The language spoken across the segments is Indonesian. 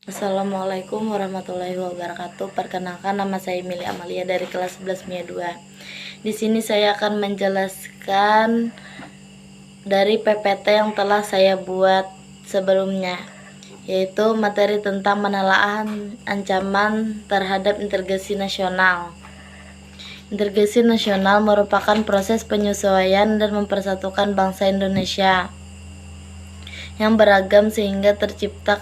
Assalamualaikum warahmatullahi wabarakatuh. Perkenalkan, nama saya Mili Amalia dari kelas 11 MIA 2. Di sini saya akan menjelaskan dari PPT yang telah saya buat sebelumnya, yaitu materi tentang penelaahan ancaman terhadap integrasi nasional. Integrasi nasional merupakan proses penyesuaian dan mempersatukan bangsa Indonesia yang beragam sehingga tercipta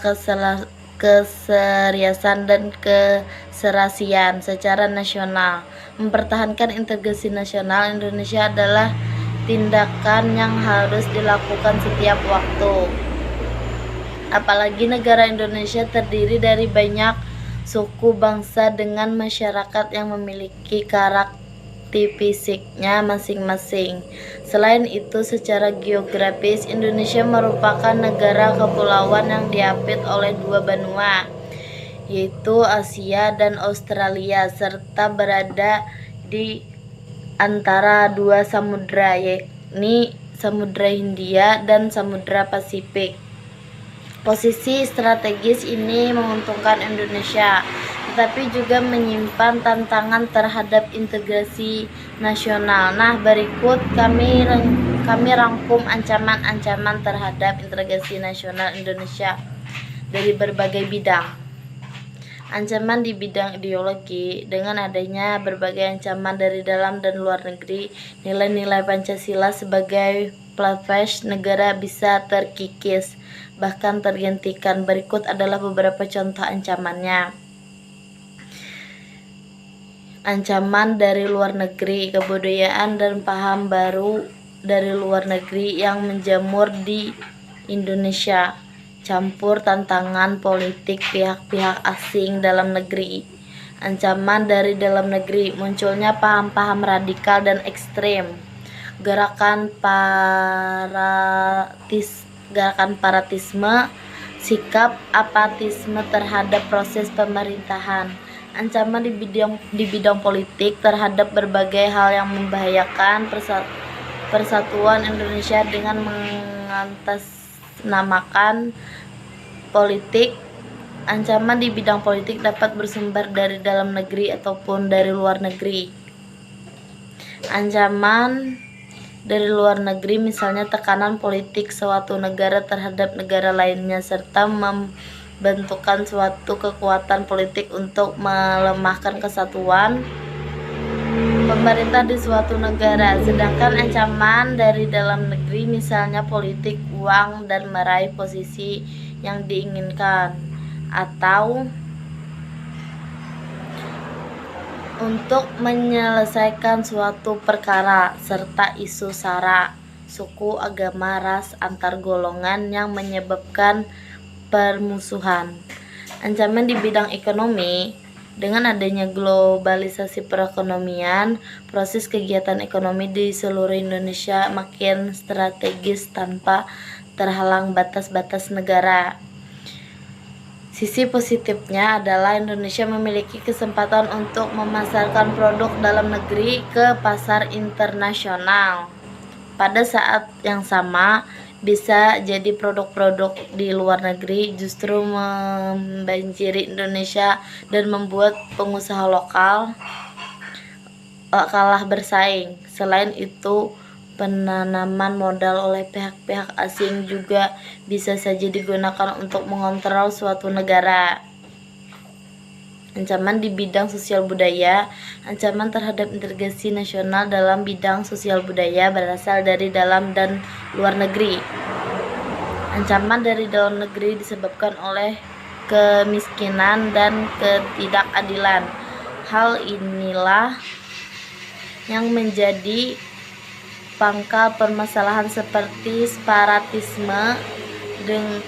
keseriasan dan keserasian secara nasional. Mempertahankan integrasi nasional Indonesia adalah tindakan yang harus dilakukan setiap waktu. Apalagi negara Indonesia terdiri dari banyak suku bangsa dengan masyarakat yang memiliki karakteristik fisiknya masing-masing. Selain itu, secara geografis Indonesia merupakan negara kepulauan yang diapit oleh dua benua, yaitu Asia dan Australia, serta berada di antara dua samudra, yakni Samudra Hindia dan Samudra Pasifik. Posisi strategis ini menguntungkan Indonesia, tetapi juga menyimpan tantangan terhadap integrasi nasional. Nah, berikut kami rangkum ancaman-ancaman terhadap integrasi nasional Indonesia dari berbagai bidang. Ancaman di bidang ideologi: dengan adanya berbagai ancaman dari dalam dan luar negeri, nilai-nilai Pancasila sebagai platform negara bisa terkikis, bahkan tergantikan. Berikut adalah beberapa contoh ancamannya. Ancaman dari luar negeri: kebudayaan dan paham baru dari luar negeri yang menjamur di Indonesia, campur tantangan politik pihak-pihak asing dalam negeri. Ancaman dari dalam negeri: munculnya paham-paham radikal dan ekstrem, gerakan paratisme, sikap apatisme terhadap proses pemerintahan. Ancaman di bidang politik terhadap berbagai hal yang membahayakan persatuan Indonesia dengan mengatasnamakan politik. Ancaman di bidang politik dapat bersumber dari dalam negeri ataupun dari luar negeri. Ancaman dari luar negeri misalnya tekanan politik suatu negara terhadap negara lainnya, serta membentukkan suatu kekuatan politik untuk melemahkan kesatuan pemerintah di suatu negara. Sedangkan ancaman dari dalam negeri misalnya politik uang dan meraih posisi yang diinginkan, atau untuk menyelesaikan suatu perkara, serta isu sara, suku, agama, ras, antar golongan yang menyebabkan permusuhan. Ancaman di bidang ekonomi: dengan adanya globalisasi perekonomian, proses kegiatan ekonomi di seluruh Indonesia makin strategis tanpa terhalang batas-batas negara. Sisi positifnya adalah Indonesia memiliki kesempatan untuk memasarkan produk dalam negeri ke pasar internasional. Pada saat yang sama, bisa jadi produk-produk di luar negeri justru membanjiri Indonesia dan membuat pengusaha lokal kalah bersaing. Selain itu, penanaman modal oleh pihak-pihak asing juga bisa saja digunakan untuk mengontrol suatu negara. Ancaman di bidang sosial budaya: ancaman terhadap integrasi nasional dalam bidang sosial budaya berasal dari dalam dan luar negeri. Ancaman dari dalam negeri disebabkan oleh kemiskinan dan ketidakadilan. Hal inilah yang menjadi pangkal permasalahan seperti separatisme.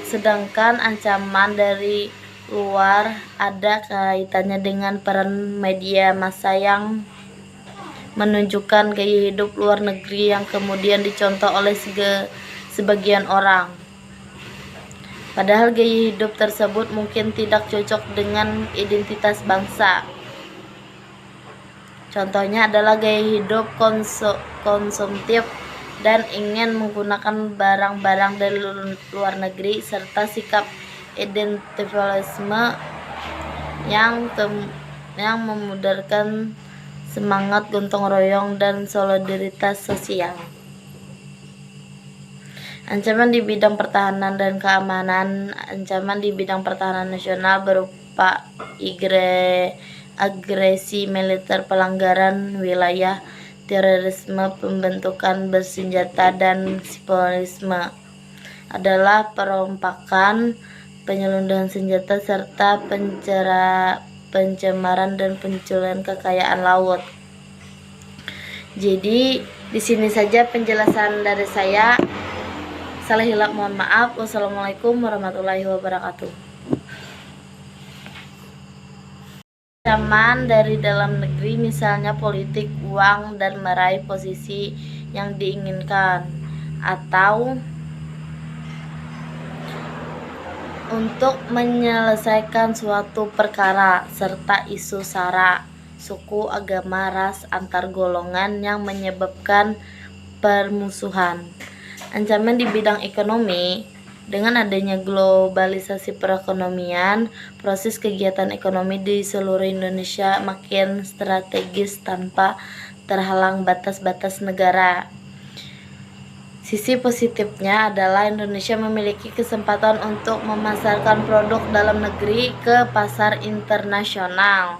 Sedangkan ancaman dari luar ada kaitannya dengan peran media massa yang menunjukkan gaya hidup luar negeri yang kemudian dicontoh oleh sebagian orang. Padahal gaya hidup tersebut mungkin tidak cocok dengan identitas bangsa. Contohnya adalah gaya hidup konsumtif dan ingin menggunakan barang-barang dari luar negeri, serta sikap individualisme yang memudarkan semangat gotong royong dan solidaritas sosial. Ancaman di bidang pertahanan dan keamanan. Ancaman di bidang pertahanan nasional berupa agresi militer, pelanggaran wilayah, terorisme, pembentukan bersenjata, dan sivilisme adalah perompakan, penyelundupan senjata, serta pencemaran dan pencurian kekayaan laut. Jadi di sini saja penjelasan dari saya. Salah hilap mohon maaf. Wassalamualaikum warahmatullahi wabarakatuh. Ancaman dari dalam negeri, misalnya politik, uang, dan meraih posisi yang diinginkan, atau untuk menyelesaikan suatu perkara, serta isu sara, suku, agama, ras, antar golongan yang menyebabkan permusuhan. Ancaman di bidang ekonomi. Dengan adanya globalisasi perekonomian, proses kegiatan ekonomi di seluruh Indonesia makin strategis tanpa terhalang batas-batas negara. Sisi positifnya adalah Indonesia memiliki kesempatan untuk memasarkan produk dalam negeri ke pasar internasional.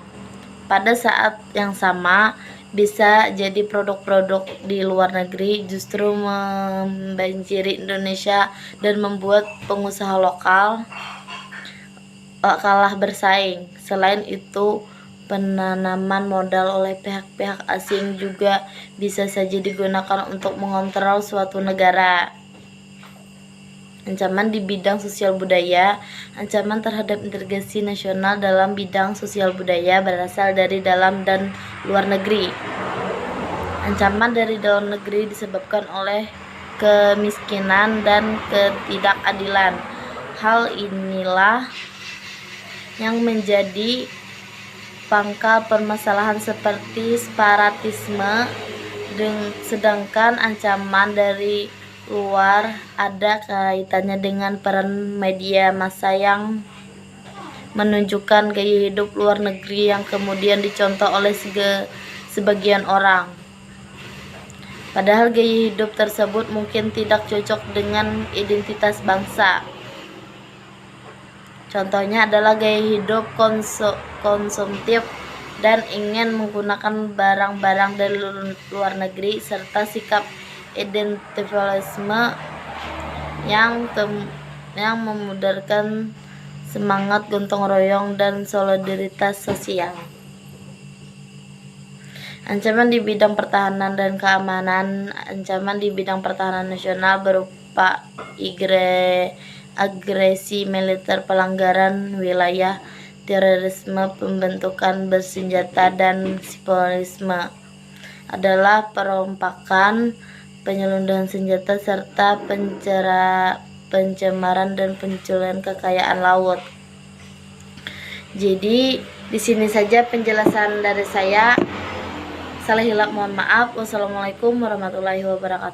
Pada saat yang sama, bisa jadi produk-produk di luar negeri justru membanjiri Indonesia dan membuat pengusaha lokal kalah bersaing. Selain itu, penanaman modal oleh pihak-pihak asing juga bisa saja digunakan untuk mengontrol suatu negara. Ancaman di bidang sosial budaya. Ancaman terhadap integrasi nasional dalam bidang sosial budaya berasal dari dalam dan luar negeri. Ancaman dari dalam negeri disebabkan oleh kemiskinan dan ketidakadilan. Hal inilah yang menjadi pangkal permasalahan seperti separatisme, sedangkan ancaman dari luar ada kaitannya dengan peran media massa yang menunjukkan gaya hidup luar negeri yang kemudian dicontoh oleh sebagian orang. Padahal gaya hidup tersebut mungkin tidak cocok dengan identitas bangsa. Contohnya adalah gaya hidup konsumtif dan ingin menggunakan barang-barang dari luar negeri, serta sikap individualisme yang memudarkan semangat gotong royong dan solidaritas sosial. Ancaman di bidang pertahanan dan keamanan. Ancaman di bidang pertahanan nasional berupa agresi militer, pelanggaran wilayah, terorisme, pembentukan bersenjata, dan sivilisme adalah perompakan, penyelundupan senjata, serta pencemaran dan pencurian kekayaan laut. Jadi di sini saja penjelasan dari saya. Salah hilap mohon maaf. Wassalamualaikum warahmatullahi wabarakatuh.